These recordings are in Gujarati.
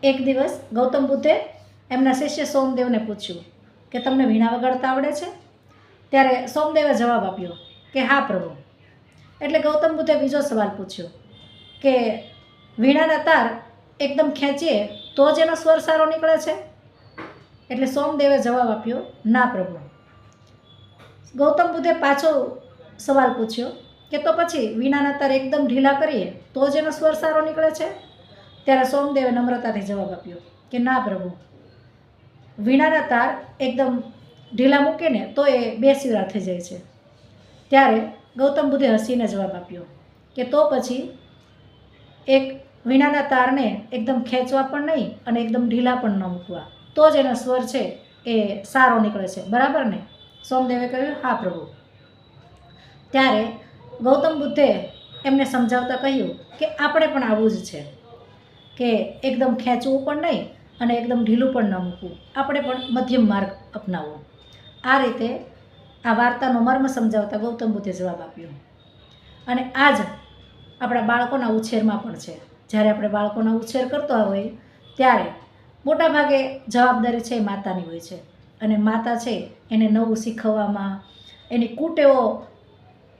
એક દિવસ ગૌતમ બુદ્ધે એમના શિષ્ય સોમદેવને પૂછ્યું કે તમને વીણા વગાડતા આવડે છે? ત્યારે સોમદેવે જવાબ આપ્યો કે હા પ્રભુ. એટલે ગૌતમ બુદ્ધે બીજો સવાલ પૂછ્યો કે વીણાના તાર એકદમ ખેંચીએ તો જ એનો સ્વર સારો નીકળે છે? એટલે સોમદેવે જવાબ આપ્યો ના પ્રભુ. ગૌતમ બુદ્ધે પાછો સવાલ પૂછ્યો કે તો પછી વીણાના તાર એકદમ ઢીલા કરીએ તો જ એનો સ્વર સારો નીકળે છે? ત્યારે સોમદેવે નમ્રતાથી જવાબ આપ્યો કે ના પ્રભુ, વીણાના તાર એકદમ ઢીલા મૂકીને તો એ બેસુરા થઈ જાય છે. ત્યારે ગૌતમ બુદ્ધે હસીને જવાબ આપ્યો કે તો પછી એક વીણાના તારને એકદમ ખેંચવા પણ નહીં અને એકદમ ઢીલા પણ ન મૂકવા, તો જ એનો સ્વર છે એ સારો નીકળે છે, બરાબર ને? સોમદેવે કહ્યું હા પ્રભુ. ત્યારે ગૌતમ બુદ્ધે એમને સમજાવતા કહ્યું કે આપણે પણ આવું જ છે કે એકદમ ખેંચવું પણ નહીં અને એકદમ ઢીલું પણ ન મૂકવું, આપણે પણ મધ્યમ માર્ગ અપનાવવો. આ રીતે આ વાર્તાનો મર્મ સમજાવતા ગૌતમ બુદ્ધે જવાબ આપ્યો. અને આ જ આપણા બાળકોના ઉછેરમાં પણ છે. જ્યારે આપણે બાળકોના ઉછેર કરતા હોય ત્યારે મોટાભાગે જવાબદારી છે એ માતાની હોય છે. અને માતા છે એને નવું શીખવવામાં, એની કુટેવો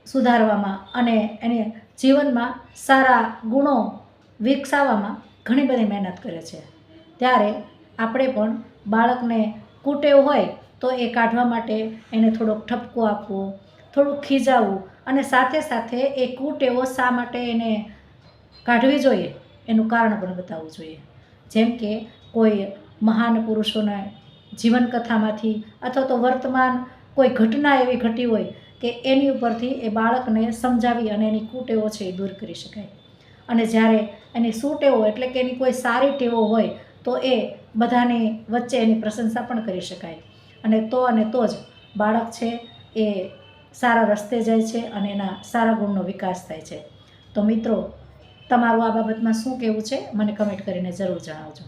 સુધારવામાં અને એને જીવનમાં સારા ગુણો વિકસાવવામાં ઘણી બધી મહેનત કરે છે. ત્યારે આપણે પણ બાળકને કુટેવ હોય તો એ કાઢવા માટે એને થોડોક ઠપકો આપવો, થોડુંક ખીજાવવું અને સાથે સાથે એ કુટેવો શા માટે એને કાઢવી જોઈએ એનું કારણ પણ બતાવવું જોઈએ. જેમ કે કોઈ મહાન પુરુષોના જીવનકથામાંથી અથવા તો વર્તમાન કોઈ ઘટના એવી ઘટી હોય કે એની ઉપરથી એ બાળકને સમજાવી અને એની કુટેવો છે એ દૂર કરી શકાય. અને જ્યારે એની સુટેવો એટલે કે એની કોઈ સારી ટેવો હોય તો એ બધાની વચ્ચે એની પ્રશંસા પણ કરી શકાય. અને તો જ બાળક છે એ સારા રસ્તે જાય છે અને એના સારા ગુણનો વિકાસ થાય છે. તો મિત્રો, તમારું આ બાબતમાં શું કહેવું છે મને કમેન્ટ કરીને જરૂર જણાવજો.